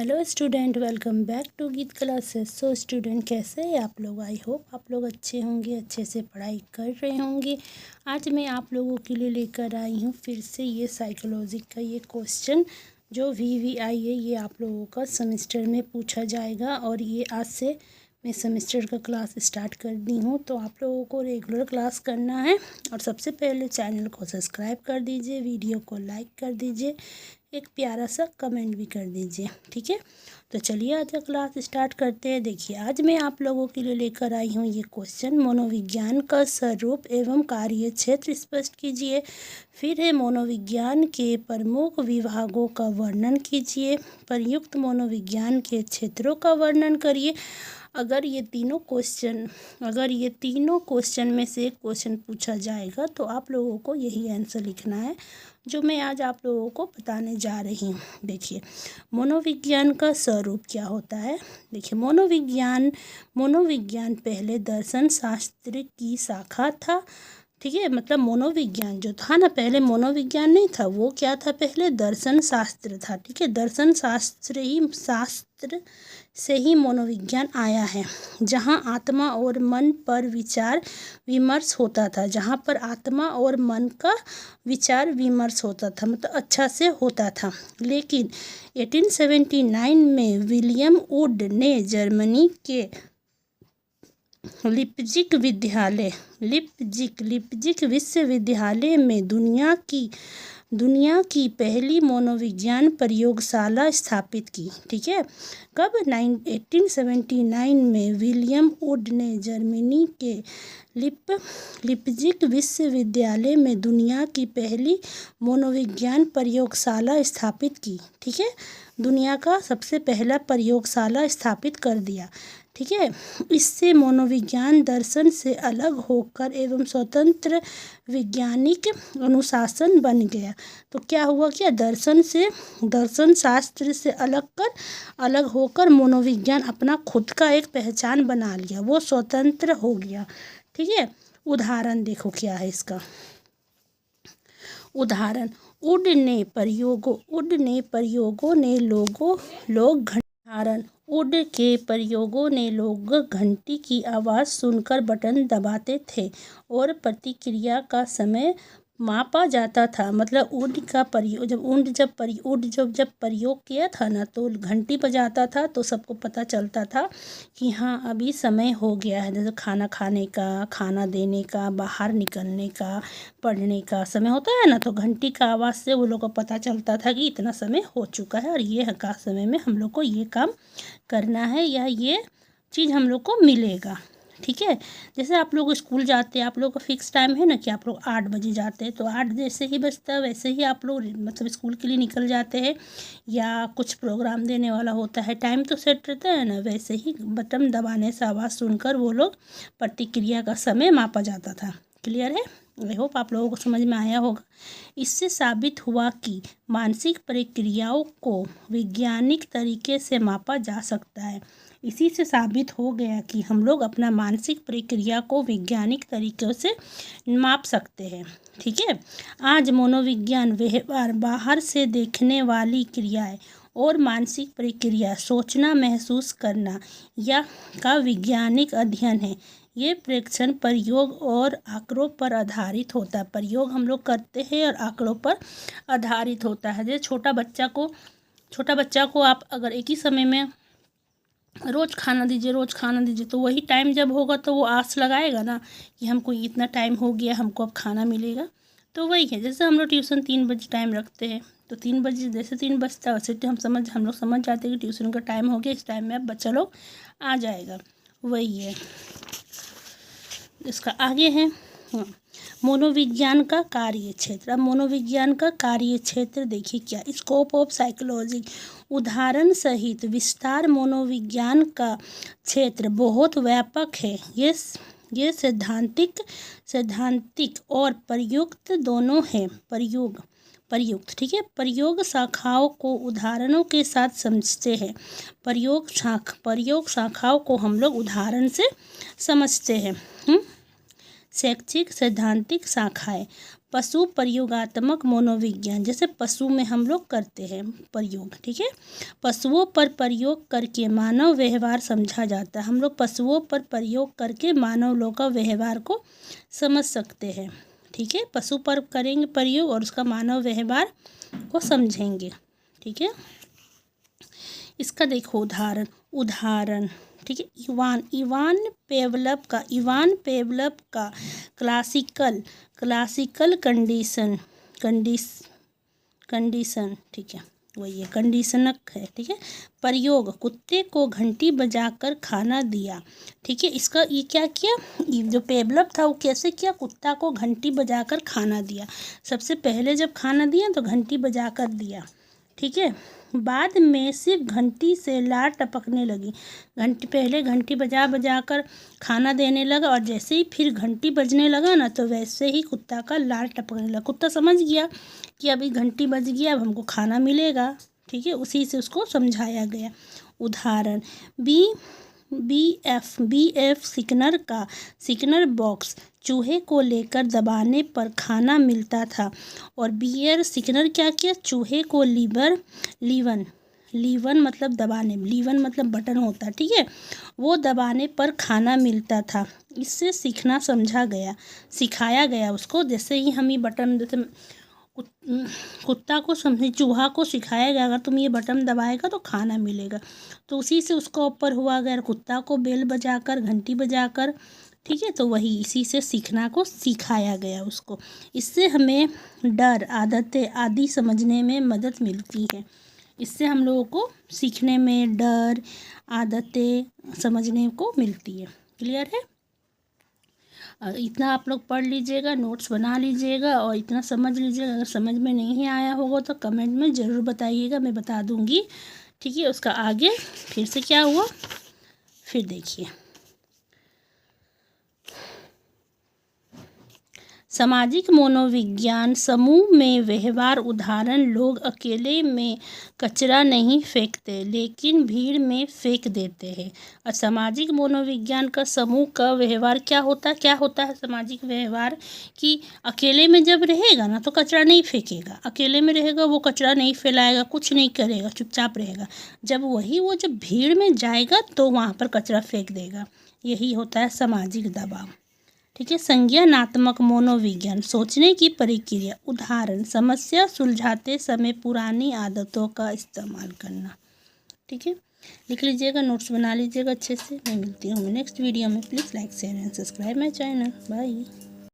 Hello student, welcome back to Geet classes. So student, कैसे हैं आप लोग? आई होप आप लोग अच्छे होंगे, अच्छे से पढ़ाई कर रहे होंगे। आज मैं आप लोगों के लिए लेकर आई हूँ फिर से ये साइकोलॉजी का ये क्वेश्चन जो VVI है। ये आप लोगों का सेमेस्टर में पूछा जाएगा और ये आज से मैं सेमेस्टर का क्लास स्टार्ट कर दी हूँ। तो आप लोगों को रेगुलर क्लास करना है और सबसे पहले चैनल को सब्सक्राइब कर दीजिए, वीडियो को लाइक कर दीजिए, एक प्यारा सा कमेंट भी कर दीजिए, ठीक है। तो चलिए आज का क्लास स्टार्ट करते हैं। देखिए, आज मैं आप लोगों के लिए लेकर आई हूँ ये क्वेश्चन, मनोविज्ञान का स्वरूप एवं कार्य क्षेत्र स्पष्ट कीजिए। फिर है मनोविज्ञान के प्रमुख विभागों का वर्णन कीजिए। प्रयुक्त मनोविज्ञान के क्षेत्रों का वर्णन करिए। अगर ये तीनों क्वेश्चन में से एक क्वेश्चन पूछा जाएगा तो आप लोगों को यही आंसर लिखना है जो मैं आज आप लोगों को बताने जा रही हूँ। देखिए, मनोविज्ञान का स्वरूप क्या होता है। देखिए, मनोविज्ञान पहले दर्शन शास्त्र की शाखा था, ठीक है। मतलब मनोविज्ञान जो था ना, पहले मनोविज्ञान नहीं था, वो क्या था, पहले दर्शन शास्त्र था, ठीक है। दर्शन शास्त्र से ही मनोविज्ञान आया है, जहाँ आत्मा और मन पर विचार विमर्श होता था, जहाँ पर आत्मा और मन का विचार विमर्श होता था, मतलब अच्छा से होता था। लेकिन 1879 में विलियम वुड ने जर्मनी के लिप्जिग विश्वविद्यालय में दुनिया की पहली मनोविज्ञान प्रयोगशाला स्थापित की, ठीक है। कब? 1879 में विलियम वुड ने जर्मनी के लिप्जिग विश्वविद्यालय में दुनिया की पहली मनोविज्ञान प्रयोगशाला स्थापित की, ठीक है। दुनिया का सबसे पहला प्रयोगशाला स्थापित कर दिया, ठीक है। इससे मनोविज्ञान दर्शन से अलग होकर एवं स्वतंत्र वैज्ञानिक अनुशासन बन गया। तो क्या हुआ, क्या दर्शन शास्त्र से अलग होकर मनोविज्ञान अपना खुद का एक पहचान बना लिया, वो स्वतंत्र हो गया, ठीक है। उदाहरण देखो क्या है इसका। उदाहरण, वुड ने प्रयोगों ने लोग घंटी की आवाज़ सुनकर बटन दबाते थे और प्रतिक्रिया का समय मापा जाता था। मतलब वुड का प्रयोग जब प्रयोग किया था ना, तो घंटी बजाता था तो सबको पता चलता था कि हाँ अभी समय हो गया है। जैसे खाना खाने का, खाना देने का, बाहर निकलने का, पढ़ने का समय होता है ना, तो घंटी का आवाज़ से वो लोग को पता चलता था कि इतना समय हो चुका है और ये का समय में हम लोग को ये काम करना है या ये चीज़ हम लोग को मिलेगा, ठीक है। जैसे आप लोग स्कूल जाते हैं, आप लोग का फिक्स टाइम है ना कि आप लोग 8 बजे जाते हैं, तो 8 जैसे ही बजता है वैसे ही आप लोग मतलब स्कूल के लिए निकल जाते हैं। या कुछ प्रोग्राम देने वाला होता है, टाइम तो सेट रहता है ना, वैसे ही बटन दबाने से आवाज़ सुनकर वो लोग प्रतिक्रिया का समय मापा जाता था। क्लियर है? आई होप आप लोगों को समझ में आया होगा। इससे साबित हुआ कि मानसिक प्रक्रियाओं को वैज्ञानिक तरीके से मापा जा सकता है। इसी से साबित हो गया कि हम लोग अपना मानसिक प्रक्रिया को वैज्ञानिक तरीक़ों से माप सकते हैं, ठीक है। आज मनोविज्ञान व्यवहार, बाहर से देखने वाली क्रियाएं और मानसिक प्रक्रिया, सोचना, महसूस करना या का वैज्ञानिक अध्ययन है। ये प्रेक्षण प्रयोग और आंकड़ों पर आधारित होता है। प्रयोग हम लोग करते हैं और आंकड़ों पर आधारित होता है। जैसे छोटा बच्चा को आप अगर एक ही समय में रोज़ खाना दीजिए तो वही टाइम जब होगा तो वो आस लगाएगा ना कि हमको इतना टाइम हो गया, हमको अब खाना मिलेगा। तो वही है, जैसे हम लोग ट्यूशन 3 बजे टाइम रखते हैं, तो 3 बजे जैसे 3 बजता है वैसे हम लोग समझ जाते हैं कि ट्यूशन का टाइम हो गया, इस टाइम में अब बच्चा लोग आ जाएगा। वही है, इसका आगे है मनोविज्ञान का कार्य क्षेत्र। अब मनोविज्ञान का कार्य क्षेत्र देखिए क्या, स्कोप ऑफ साइकोलॉजी, उदाहरण सहित विस्तार। मनोविज्ञान का क्षेत्र बहुत व्यापक है। ये सैद्धांतिक और प्रयुक्त दोनों है। प्रयुक्त, ठीक है। प्रयोग शाखाओं को उदाहरणों के साथ समझते हैं। प्रयोग शाखाओं को हम लोग उदाहरण से समझते हैं। शैक्षिक सैद्धांतिक शाखाएं, पशु प्रयोगात्मक मनोविज्ञान, जैसे पशु में हम लोग करते हैं प्रयोग, ठीक है। पशुओं पर प्रयोग करके मानव व्यवहार समझा जाता है। हम लोग पशुओं पर प्रयोग करके मानव लोग का व्यवहार को समझ सकते हैं, ठीक है। पशु पर करेंगे प्रयोग और उसका मानव व्यवहार को समझेंगे, ठीक है। इसका देखो उदाहरण, ठीक है। इवान पेवलव का क्लासिकल कंडीशन, ठीक है, वही है, कंडीशनक है, ठीक है। प्रयोग, कुत्ते को घंटी बजाकर खाना दिया, ठीक है। इसका ये क्या किया, ये जो पेवलव था वो कैसे किया, कुत्ता को घंटी बजाकर खाना दिया। सबसे पहले जब खाना दिया तो घंटी बजाकर दिया, ठीक है। बाद में सिर्फ घंटी से लार टपकने लगी। पहले घंटी बजा कर खाना देने लगा और जैसे ही फिर घंटी बजने लगा ना तो वैसे ही कुत्ता का लार टपकने लगा। कुत्ता समझ गया कि अभी घंटी बज गया, अब हमको खाना मिलेगा, ठीक है। उसी से उसको समझाया गया। उदाहरण, बी एफ सिकनर बॉक्स, चूहे को लेकर दबाने पर खाना मिलता था। और बियर सिकनर क्या किया, चूहे को लीवन मतलब दबाने, लीवन मतलब बटन होता है, ठीक है, वो दबाने पर खाना मिलता था। इससे सीखना सिखाया गया उसको। जैसे ही हम ये बटन, जैसे कुत्ता को समझे, चूहा को सिखाया गया अगर तुम ये बटन दबाएगा तो खाना मिलेगा, तो उसी से उसका ऊपर हुआ। अगर कुत्ता को बेल बजाकर, घंटी बजाकर, ठीक है, तो वही इसी से सीखना को सिखाया गया उसको। इससे हमें डर, आदतें आदि समझने में मदद मिलती है। इससे हम लोगों को सीखने में डर, आदतें समझने को मिलती है। क्लियर है। इतना आप लोग पढ़ लीजिएगा, नोट्स बना लीजिएगा और इतना समझ लीजिएगा। अगर समझ में नहीं आया होगा तो कमेंट में ज़रूर बताइएगा, मैं बता दूँगी, ठीक है। उसका आगे फिर से क्या हुआ, फिर देखिए। सामाजिक मनोविज्ञान, समूह में व्यवहार। उदाहरण, लोग अकेले में कचरा नहीं फेंकते लेकिन भीड़ में फेंक देते हैं। और सामाजिक मनोविज्ञान का समूह का व्यवहार क्या होता है सामाजिक व्यवहार, कि अकेले में जब रहेगा ना तो कचरा नहीं फेंकेगा, अकेले में रहेगा वो कचरा नहीं फैलाएगा, कुछ नहीं करेगा, चुपचाप रहेगा। वो जब भीड़ में जाएगा तो वहाँ पर कचरा फेंक देगा। यही होता है सामाजिक दबाव, ठीक है। संज्ञानात्मक मनोविज्ञान, सोचने की प्रक्रिया। उदाहरण, समस्या सुलझाते समय पुरानी आदतों का इस्तेमाल करना, ठीक है। लिख लीजिएगा, नोट्स बना लीजिएगा अच्छे से। मैं मिलती हूँ नेक्स्ट वीडियो में। Please like share and subscribe my channel. Bye.